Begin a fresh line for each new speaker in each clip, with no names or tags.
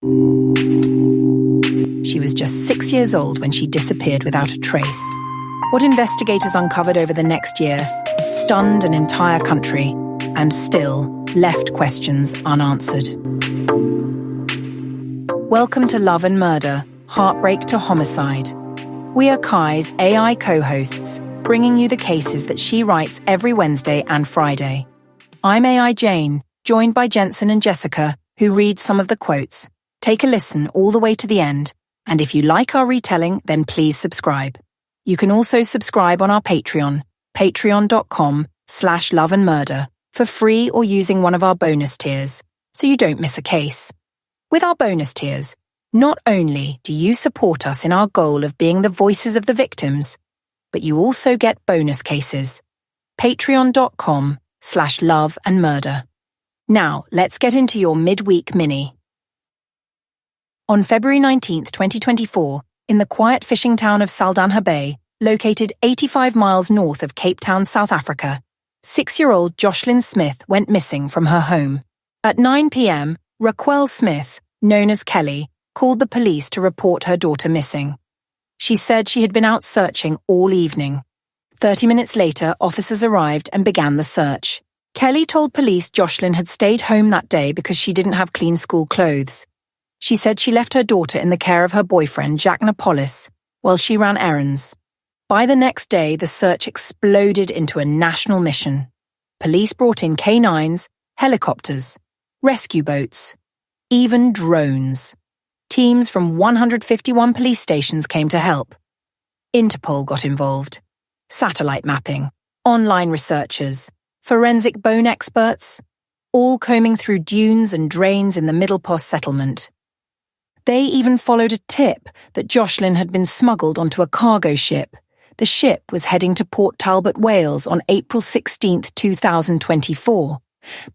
She was just 6 years old when she disappeared without a trace. What investigators uncovered over the next year stunned an entire country and still left questions unanswered. Welcome to Love and Murder, Heartbreak to Homicide. We are Kai's AI co-hosts, bringing you the cases that she writes every Wednesday and Friday. I'm AI Jane, joined by Jensen and Jessica, who read some of the quotes. Take a listen all the way to the end, and if you like our retelling, then please subscribe. You can also subscribe on our Patreon, patreon.com/loveandmurder, for free or using one of our bonus tiers, so you don't miss a case. With our bonus tiers, not only do you support us in our goal of being the voices of the victims, but you also get bonus cases. Patreon.com/loveandmurder. Now, let's get into your midweek mini. On February 19, 2024, in the quiet fishing town of Saldanha Bay, located 85 miles north of Cape Town, South Africa, 6-year-old Joshlin Smith went missing from her home. At 9 p.m., Racquel Smith, known as Kelly, called the police to report her daughter missing. She said she had been out searching all evening. 30 minutes later, officers arrived and began the search. Kelly told police Joshlin had stayed home that day because she didn't have clean school clothes. She said she left her daughter in the care of her boyfriend, Jack Napolis, while she ran errands. By the next day, the search exploded into a national mission. Police brought in canines, helicopters, rescue boats, even drones. Teams from 151 police stations came to help. Interpol got involved. Satellite mapping, online researchers, forensic bone experts, all combing through dunes and drains in the Middelpos settlement. They even followed a tip that Joshlin had been smuggled onto a cargo ship. The ship was heading to Port Talbot, Wales on April 16, 2024.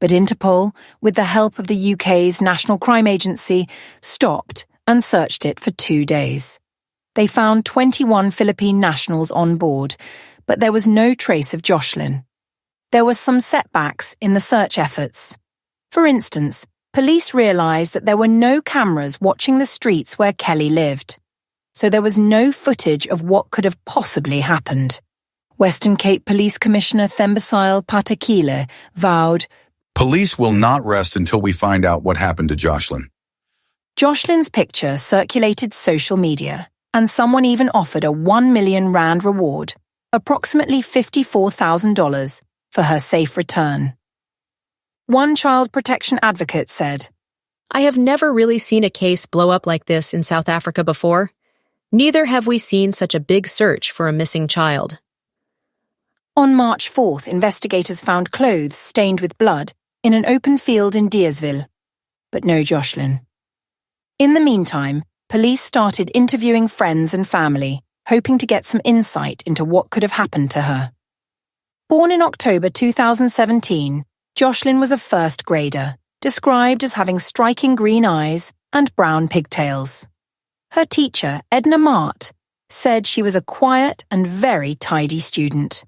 But Interpol, with the help of the UK's National Crime Agency, stopped and searched it for 2 days. They found 21 Philippine nationals on board, but there was no trace of Joshlin. There were some setbacks in the search efforts. For instance, police realised that there were no cameras watching the streets where Kelly lived, so there was no footage of what could have possibly happened. Western Cape Police Commissioner Thembisile Patakile vowed,
"Police will not rest until we find out what happened to Joshlin."
Joshlin's picture circulated social media, and someone even offered a 1 million rand reward, approximately $54,000, for her safe return. One child protection advocate said,
"I have never really seen a case blow up like this in South Africa before. Neither have we seen such a big search for a missing child."
On March 4th, investigators found clothes stained with blood in an open field in Deersville, but no Joshlin. In the meantime, police started interviewing friends and family, hoping to get some insight into what could have happened to her. Born in October 2017, Joshlin was a first grader, described as having striking green eyes and brown pigtails. Her teacher, Edna Mart, said she was a quiet and very tidy student.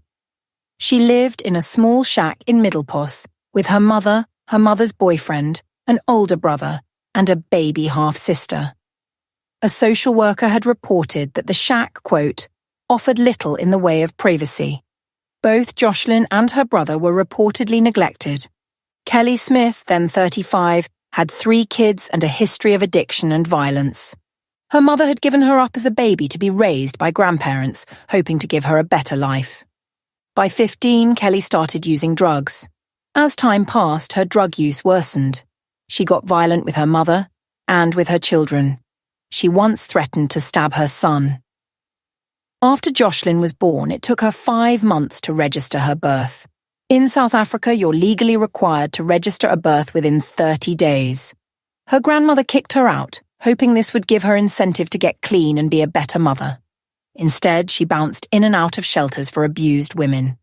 She lived in a small shack in Middelpos with her mother, her mother's boyfriend, an older brother, and a baby half-sister. A social worker had reported that the shack, quote, offered little in the way of privacy. Both Joshlin and her brother were reportedly neglected. Kelly Smith, then 35, had 3 kids and a history of addiction and violence. Her mother had given her up as a baby to be raised by grandparents, hoping to give her a better life. By 15, Kelly started using drugs. As time passed, her drug use worsened. She got violent with her mother and with her children. She once threatened to stab her son. After Joshlin was born, it took her 5 months to register her birth. In South Africa, you're legally required to register a birth within 30 days. Her grandmother kicked her out, hoping this would give her incentive to get clean and be a better mother. Instead, she bounced in and out of shelters for abused women.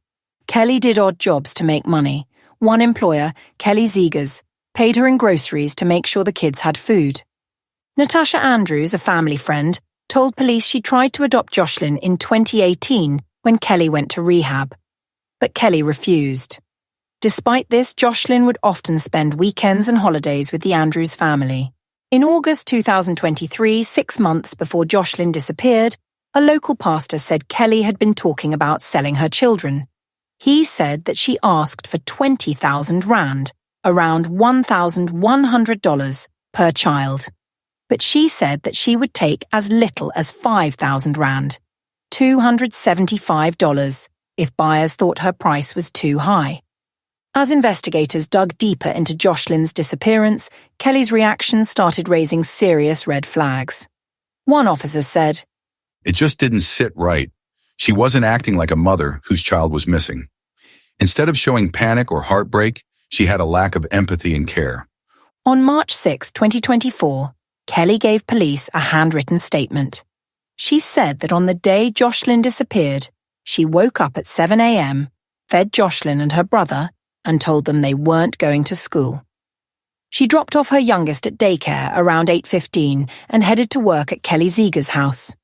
Kelly did odd jobs to make money. One employer, Kelly Zegers, paid her in groceries to make sure the kids had food. Natasha Andrews, a family friend, told police she tried to adopt Joshlin in 2018 when Kelly went to rehab. But Kelly refused. Despite this, Joshlin would often spend weekends and holidays with the Andrews family. In August 2023, 6 months before Joshlin disappeared, a local pastor said Kelly had been talking about selling her children. He said that she asked for 20,000 rand, around $1,100 per child. But she said that she would take as little as 5,000 rand, $275, if buyers thought her price was too high. As investigators dug deeper into Joshlin's disappearance, Kelly's reaction started raising serious red flags. One officer said,
"It just didn't sit right. She wasn't acting like a mother whose child was missing. Instead of showing panic or heartbreak, she had a lack of empathy and care."
On March 6, 2024, Kelly gave police a handwritten statement. She said that on the day Joshlin disappeared, she woke up at 7 a.m., fed Joshlin and her brother, and told them they weren't going to school. She dropped off her youngest at daycare around 8:15 and headed to work at Kelly Zeger's house.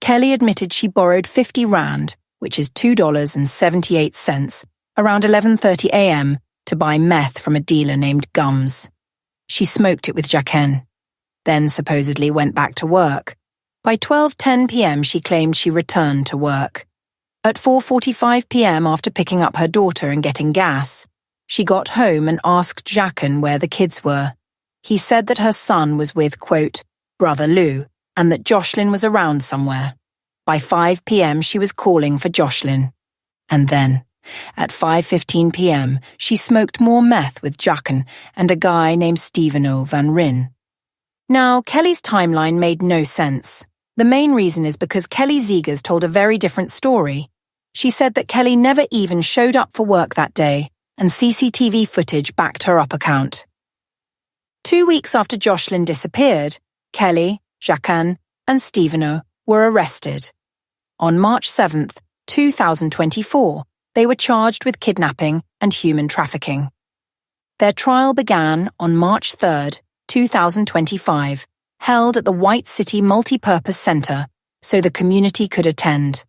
Kelly admitted she borrowed 50 rand, which is $2.78, around 11:30 a.m. to buy meth from a dealer named Gums. She smoked it with Jacqueline, then supposedly went back to work. By 12:10 p.m. she claimed she returned to work. At 4:45 p.m. after picking up her daughter and getting gas, she got home and asked Jacqueline where the kids were. He said that her son was with, quote, Brother Lou, and that Joshlin was around somewhere. By 5 p.m. she was calling for Joshlin. And then, at 5:15 p.m., she smoked more meth with Jacqueline and a guy named Steveno van Ryn. Now, Kelly's timeline made no sense. The main reason is because Kelly Zegers told a very different story. She said that Kelly never even showed up for work that day, and CCTV footage backed her up account. 2 weeks after Joshlin disappeared, Kelly, Jacqueline, and Steveno were arrested. On March 7th, 2024, they were charged with kidnapping and human trafficking. Their trial began on March 3rd, 2025, held at the White City Multipurpose Centre so the community could attend.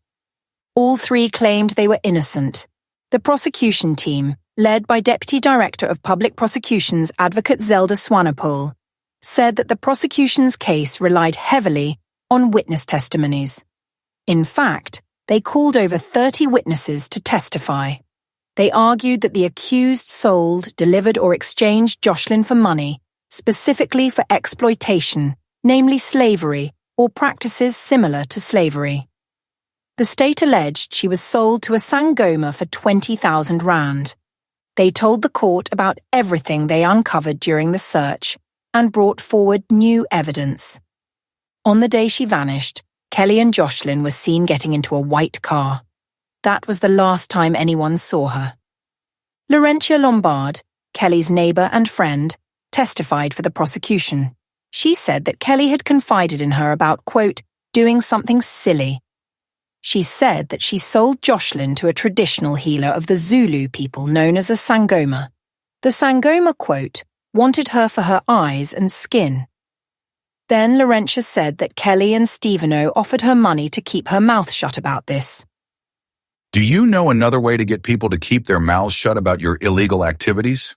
All three claimed they were innocent. The prosecution team, led by Deputy Director of Public Prosecutions Advocate Zelda Swanepoel, said that the prosecution's case relied heavily on witness testimonies. In fact, they called over 30 witnesses to testify. They argued that the accused sold, delivered or exchanged Joshlin for money, specifically for exploitation, namely slavery, or practices similar to slavery. The state alleged she was sold to a Sangoma for 20,000 rand. They told the court about everything they uncovered during the search and brought forward new evidence. On the day she vanished, Kelly and Joshlin were seen getting into a white car. That was the last time anyone saw her. Laurentia Lombard, Kelly's neighbour and friend, testified for the prosecution. She said that Kelly had confided in her about, quote, doing something silly. She said that she sold Joshlin to a traditional healer of the Zulu people known as a Sangoma. The Sangoma, quote, wanted her for her eyes and skin. Then Laurentia said that Kelly and Steveno offered her money to keep her mouth shut about this.
Do you know another way to get people to keep their mouths shut about your illegal activities?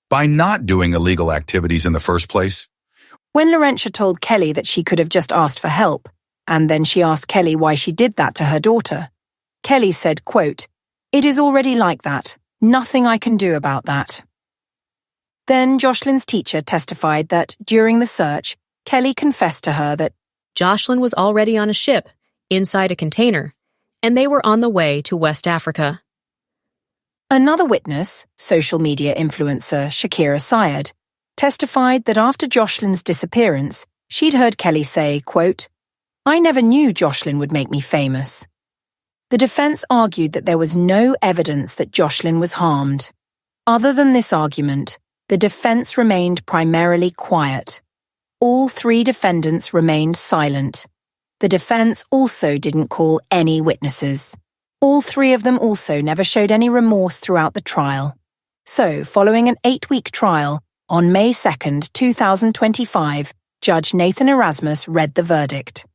By not doing illegal activities in the first place.
When Laurentia told Kelly that she could have just asked for help, and then she asked Kelly why she did that to her daughter, Kelly said, quote, "It is already like that. Nothing I can do about that." Then Joshlin's teacher testified that, during the search, Kelly confessed to her that
Joshlin was already on a ship, inside a container, and they were on the way to West Africa.
Another witness, social media influencer Shakira Syed, testified that after Joshlin's disappearance, she'd heard Kelly say, quote, "I never knew Joshlin would make me famous." The defense argued that there was no evidence that Joshlin was harmed. Other than this argument, the defense remained primarily quiet. All three defendants remained silent. The defense also didn't call any witnesses. All three of them also never showed any remorse throughout the trial. So, following an 8-week trial, on May 2nd, 2025, Judge Nathan Erasmus read the verdict.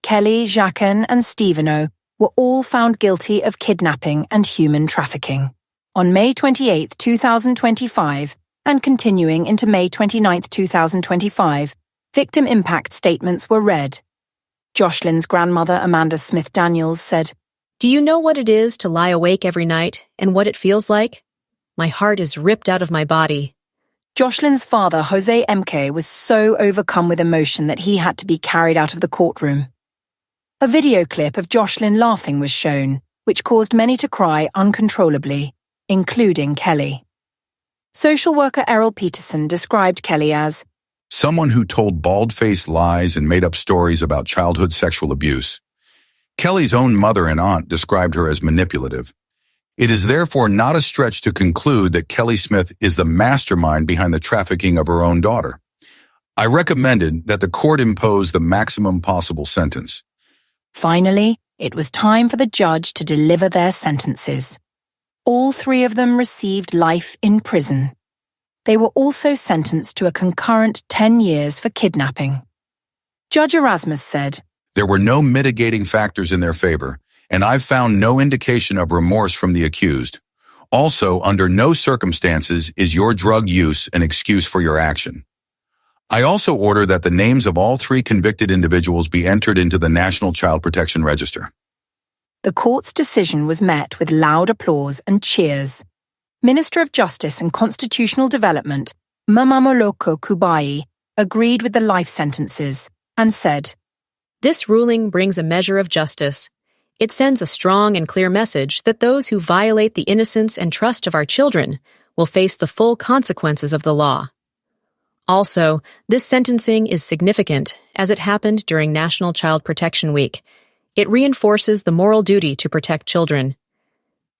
Kelly, Jacqueline, and Steveno were all found guilty of kidnapping and human trafficking. On May 28, 2025, and continuing into May 29, 2025, victim impact statements were read. Joshlin's grandmother, Amanda Smith Daniels, said,
"Do you know what it is to lie awake every night and what it feels like? My heart is ripped out of my body."
Joshlin's father, Jose Mk, was so overcome with emotion that he had to be carried out of the courtroom. A video clip of Joshlin laughing was shown, which caused many to cry uncontrollably, including Kelly. Social worker Errol Peterson described Kelly as
someone who told bald-faced lies and made up stories about childhood sexual abuse. Kelly's own mother and aunt described her as manipulative. It is therefore not a stretch to conclude that Kelly Smith is the mastermind behind the trafficking of her own daughter. I recommended that the court impose the maximum possible sentence.
Finally, it was time for the judge to deliver their sentences. All three of them received life in prison. They were also sentenced to a concurrent 10 years for kidnapping. Judge Erasmus said,
"There were no mitigating factors in their favor, and I've found no indication of remorse from the accused. Also, under no circumstances is your drug use an excuse for your action. I also order that the names of all three convicted individuals be entered into the National Child Protection Register."
The court's decision was met with loud applause and cheers. Minister of Justice and Constitutional Development, Mamamoloko Kubai, agreed with the life sentences and said,
"This ruling brings a measure of justice. It sends a strong and clear message that those who violate the innocence and trust of our children will face the full consequences of the law. Also, this sentencing is significant as it happened during National Child Protection Week. It reinforces the moral duty to protect children."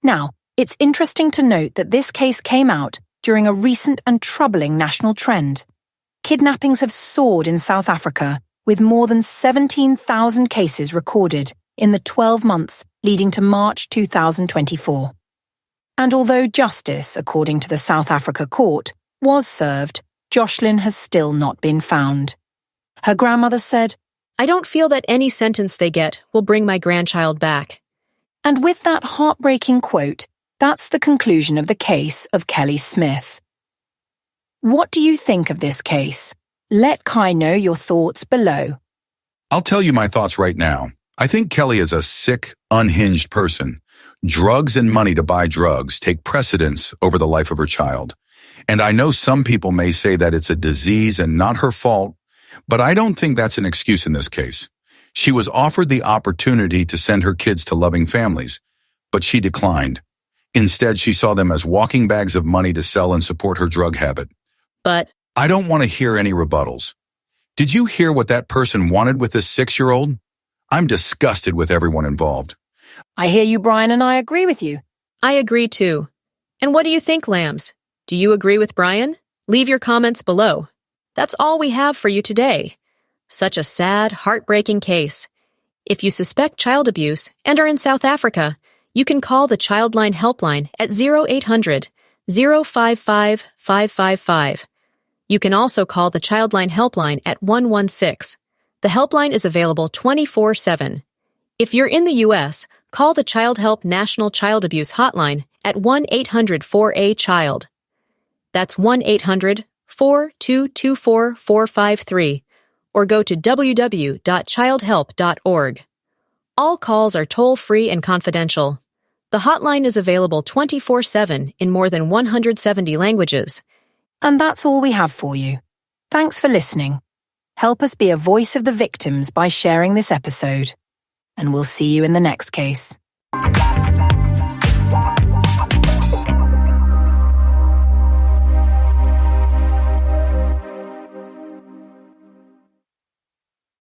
Now, it's interesting to note that this case came out during a recent and troubling national trend. Kidnappings have soared in South Africa, with more than 17,000 cases recorded in the 12 months leading to March 2024. And although justice, according to the South Africa court, was served, Joshlin has still not been found. Her grandmother said,
"I don't feel that any sentence they get will bring my grandchild back."
And with that heartbreaking quote, that's the conclusion of the case of Kelly Smith. What do you think of this case? Let Kai know your thoughts below.
I'll tell you my thoughts right now. I think Kelly is a sick, unhinged person. Drugs and money to buy drugs take precedence over the life of her child. And I know some people may say that it's a disease and not her fault, but I don't think that's an excuse in this case. She was offered the opportunity to send her kids to loving families, but she declined. Instead, she saw them as walking bags of money to sell and support her drug habit.
But
I don't want to hear any rebuttals. Did you hear what that person wanted with this 6-year-old? I'm disgusted with everyone involved.
I hear you, Brian, and I agree with you.
I agree too. And what do you think, lambs? Do you agree with Brian? Leave your comments below. That's all we have for you today. Such a sad, heartbreaking case. If you suspect child abuse and are in South Africa, you can call the Childline Helpline at 0800-055-555. You can also call the Childline Helpline at 116. The helpline is available 24/7. If you're in the U.S., call the Child Help National Child Abuse Hotline at 1-800-4A-CHILD. That's 1-800-422-4453, or go to www.childhelp.org. All calls are toll-free and confidential. The hotline is available 24/7 in more than 170 languages.
And that's all we have for you. Thanks for listening. Help us be a voice of the victims by sharing this episode. And we'll see you in the next case.